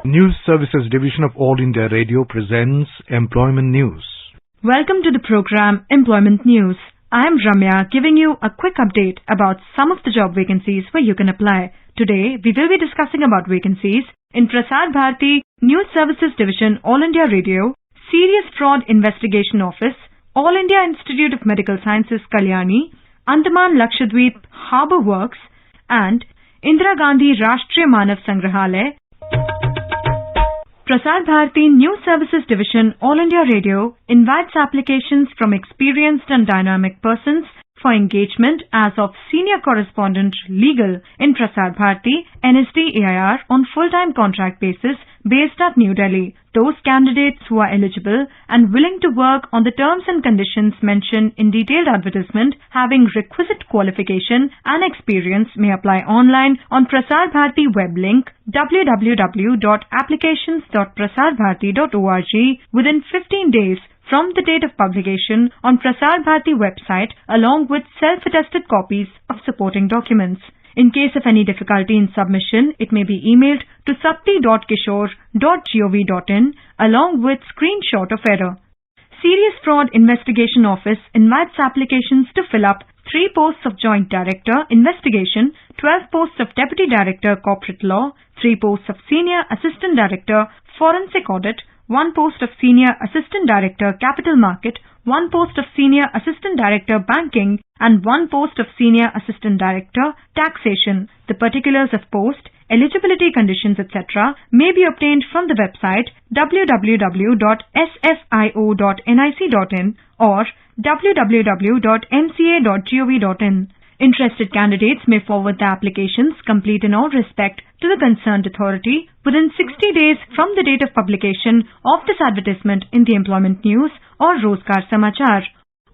News Services Division of All India Radio presents Employment News. Welcome to the program Employment News. I am Ramya giving you a quick update about some of the job vacancies where you can apply. Today, we will be discussing about vacancies in Prasar Bharati News Services Division All India Radio, Serious Fraud Investigation Office, All India Institute of Medical Sciences Kalyani, Andaman Lakshadweep Harbour Works and Indira Gandhi Rashtriya Manav Sangrahalaya. Prasar Bharati News Services Division All India Radio invites applications from experienced and dynamic persons for engagement as of Senior Correspondent Legal in Prasar Bharati NSD AIR on full-time contract basis based at New Delhi. Those candidates who are eligible and willing to work on the terms and conditions mentioned in detailed advertisement having requisite qualification and experience may apply online on Prasar Bharati web link www.applications.prasarbharati.org within 15 days from the date of publication on Prasar Bharati website along with self-attested copies of supporting documents. In case of any difficulty in submission, it may be emailed to sapti.kishore.gov.in along with screenshot of error. Serious Fraud Investigation Office invites applications to fill up 3 posts of Joint Director Investigation, 12 posts of Deputy Director Corporate Law, 3 posts of Senior Assistant Director Forensic Audit, 1 post of Senior Assistant Director Capital Market, 1 post of Senior Assistant Director Banking and 1 post of Senior Assistant Director Taxation. The particulars of post, eligibility conditions etc. may be obtained from the website www.sfio.nic.in or www.mca.gov.in. Interested candidates may forward the applications complete in all respect to the concerned authority within 60 days from the date of publication of this advertisement in the Employment News or Rozgar Samachar.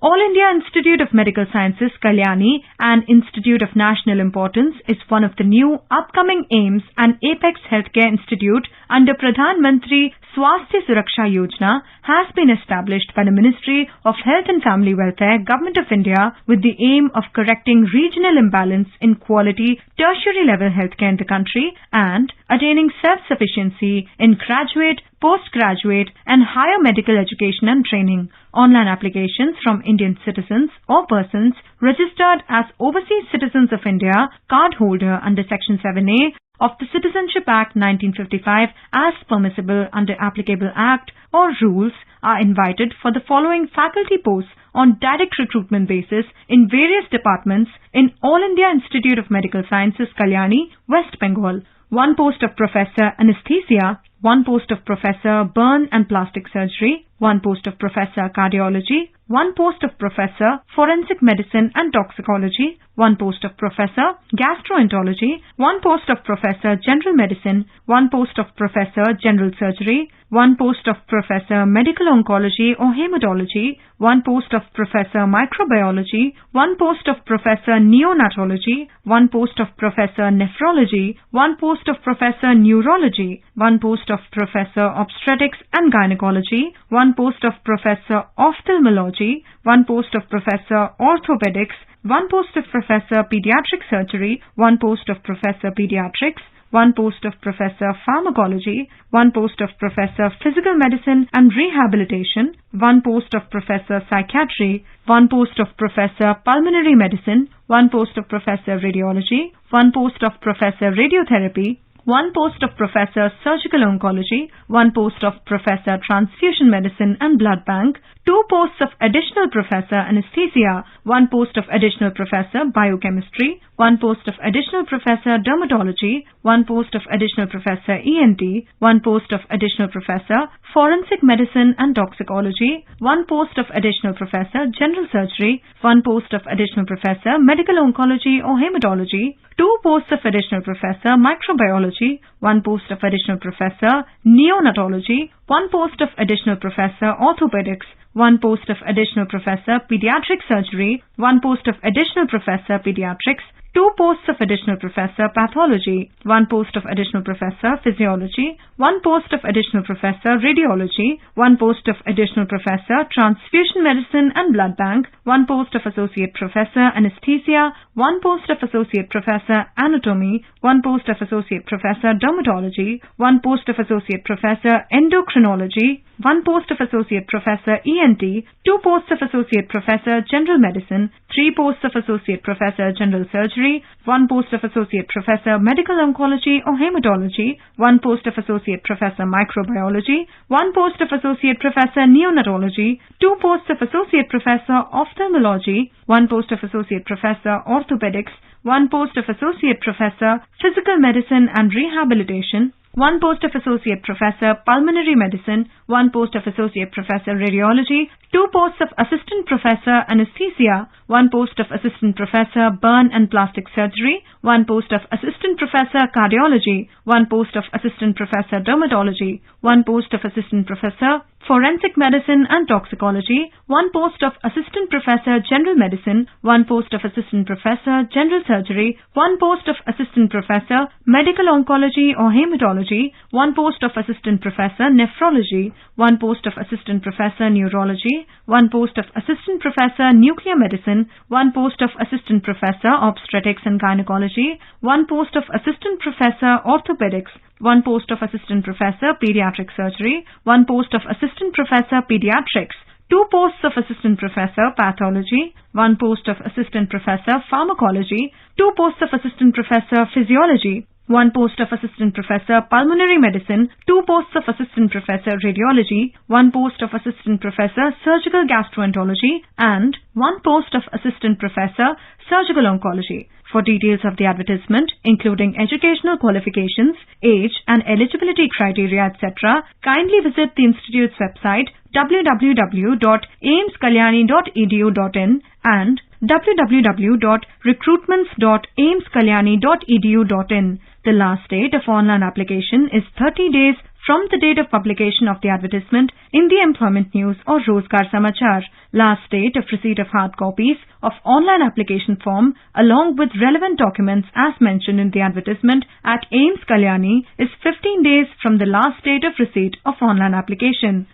All India Institute of Medical Sciences Kalyani, an institute of national importance, is one of the new upcoming AIIMS and Apex Healthcare Institute under Pradhan Mantri Swasthya Suraksha Yojana has been established by the Ministry of Health and Family Welfare, Government of India with the aim of correcting regional imbalance in quality tertiary level healthcare in the country and attaining self-sufficiency in graduate, postgraduate and higher medical education and training. Online applications from Indian citizens or persons registered as overseas citizens of India, card holder under Section 7A of the Citizenship Act 1955 as permissible under applicable act or rules are invited for the following faculty posts on direct recruitment basis in various departments in All India Institute of Medical Sciences Kalyani, West Bengal. 1 post of Professor Anesthesia, 1 post of Professor Burn and Plastic Surgery, 1 post of Professor Cardiology, 1 post of Professor Forensic Medicine and Toxicology, 1 post of Professor Gastroenterology, 1 post of Professor General Medicine, 1 post of Professor General Surgery, 1 post of Professor Medical Oncology or Hematology, 1 post of Professor Microbiology, 1 post of Professor Neonatology, 1 post of Professor Nephrology, 1 post of Professor Neurology, 1 post of Professor Obstetrics and Gynecology, 1 post of Professor Ophthalmology, 1 post of Professor Orthopedics, 1 post of Professor Pediatric Surgery, 1 post of Professor Pediatrics, 1 post of Professor Pharmacology, 1 post of Professor Physical Medicine and Rehabilitation, 1 post of Professor Psychiatry, 1 post of Professor Pulmonary Medicine, 1 post of Professor Radiology, 1 post of Professor Radiotherapy, 1 post of Professor Surgical Oncology, 1 post of Professor Transfusion Medicine and Blood Bank, 2 posts of Additional Professor Anesthesia, 1 post of Additional Professor Biochemistry, 1 post of Additional Professor Dermatology, 1 post of Additional Professor ENT, 1 post of Additional Professor Forensic Medicine and Toxicology, 1 post of Additional Professor General Surgery, 1 post of Additional Professor Medical Oncology or Hematology, 2 posts of Additional Professor Microbiology, 1 post of Additional Professor Neonatology, 1 post of Additional Professor Orthopedics, 1 post of Additional Professor Pediatric Surgery, 1 post of Additional Professor Pediatrics, 2 posts of Additional Professor Pathology, 1 post of Additional Professor Physiology, 1 post of Additional Professor Radiology, 1 post of Additional Professor Transfusion Medicine and Blood Bank, 1 post of Associate Professor Anesthesia, 1 post of Associate Professor Anatomy, 1 post of Associate Professor Dermatology, 1 post of Associate Professor Endocrinology, 1 post of Associate Professor ENT, 2 posts of Associate Professor General Medicine, 3 posts of Associate Professor General Surgery, 1 post of Associate Professor Medical Oncology or Hematology, 1 post of Associate Professor Microbiology, 1 post of Associate Professor Neonatology, 2 posts of Associate Professor Ophthalmology, 1 post of Associate Professor Orthopedics, 1 post of Associate Professor Physical Medicine and Rehabilitation, 1 post of Associate Professor Pulmonary Medicine, 1 post of Associate Professor Radiology, 2 posts of Assistant Professor Anesthesia, 1 post of Assistant Professor Burn and Plastic Surgery, 1 post of Assistant Professor Cardiology, 1 post of Assistant Professor Dermatology, 1 post of Assistant Professor Forensic Medicine and Toxicology, 1 post of Assistant Professor General Medicine, 1 post of Assistant Professor General Surgery, 1 post of Assistant Professor Medical Oncology or Hematology, 1 post of Assistant Professor Nephrology, 1 post of Assistant Professor Neurology, 1 post of Assistant Professor Nuclear Medicine, 1 post of Assistant Professor Obstetrics and Gynecology, 1 post of Assistant Professor Orthopedics, 1 post of Assistant Professor Pediatric Surgery, 1 post of Assistant Professor Pediatrics, 2 posts of Assistant Professor Pathology, 1 post of Assistant Professor Pharmacology, 2 posts of Assistant Professor Physiology, 1 post of Assistant Professor Pulmonary Medicine, 2 posts of Assistant Professor Radiology, 1 post of Assistant Professor Surgical Gastroenterology, and 1 post of Assistant Professor Surgical Oncology. For details of the advertisement, including educational qualifications, age and eligibility criteria, etc., kindly visit the Institute's website www.aimskalyani.edu.in and www.recruitments.aimskalyani.edu.in. The last date of online application is 30 days from the date of publication of the advertisement in the Employment News or Rozgar Samachar. Last date of receipt of hard copies of online application form along with relevant documents as mentioned in the advertisement at AIIMS Kalyani is 15 days from the last date of receipt of online application.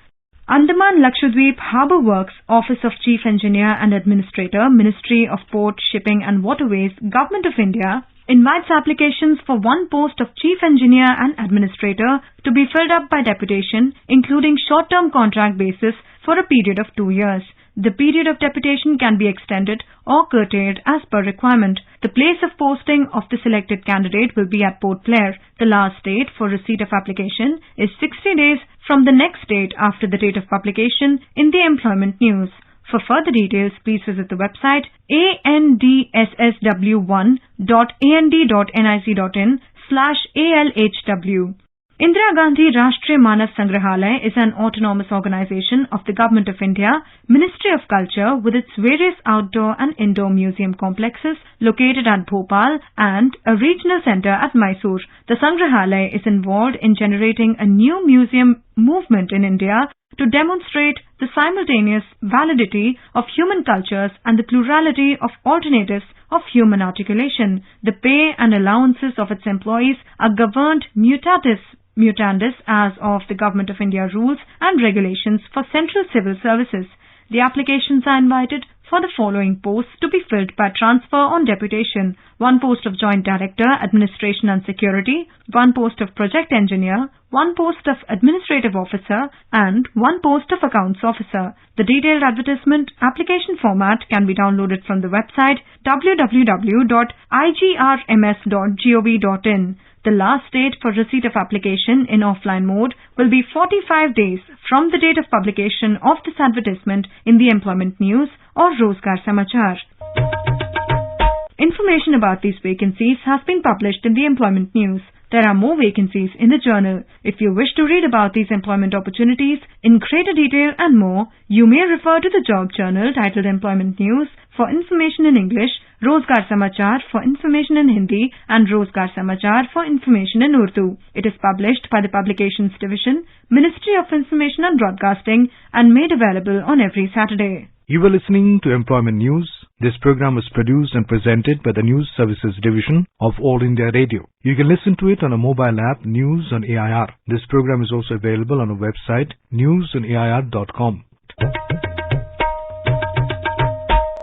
Andaman Lakshadweep Harbour Works, Office of Chief Engineer and Administrator, Ministry of Port, Shipping and Waterways, Government of India, invites applications for 1 post of Chief Engineer and Administrator to be filled up by deputation, including short-term contract basis for a period of 2 years. The period of deputation can be extended or curtailed as per requirement. The place of posting of the selected candidate will be at Port Blair. The last date for receipt of application is 60 days from the next date after the date of publication in the Employment News. For further details, please visit the website andssw1.and.nic.in/alhw. Indira Gandhi Rashtriya Manav Sangrahalaya is an autonomous organization of the Government of India, Ministry of Culture, with its various outdoor and indoor museum complexes located at Bhopal and a regional center at Mysore. The Sangrahalaya is involved in generating a new museum movement in India to demonstrate the simultaneous validity of human cultures and the plurality of alternatives of human articulation. The pay and allowances of its employees are governed mutatis mutandis as of the Government of India rules and regulations for central civil services. The applications are invited for the following posts to be filled by transfer on deputation: 1 post of Joint Director, Administration and Security, 1 post of Project Engineer, 1 post of Administrative Officer, and 1 post of Accounts Officer. The detailed advertisement application format can be downloaded from the website www.igrms.gov.in. The last date for receipt of application in offline mode will be 45 days from the date of publication of this advertisement in the Employment News or Rozgar Samachar. Information about these vacancies has been published in the Employment News. There are more vacancies in the journal. If you wish to read about these employment opportunities in greater detail and more, you may refer to the job journal titled Employment News for information in English, Rozgar Samachar for information in Hindi, and Rozgar Samachar for information in Urdu. It is published by the Publications Division, Ministry of Information and Broadcasting, and made available on every Saturday. You were listening to Employment News. This program was produced and presented by the News Services Division of All India Radio. You can listen to it on a mobile app, News on AIR. This program is also available on our website, newsonair.com.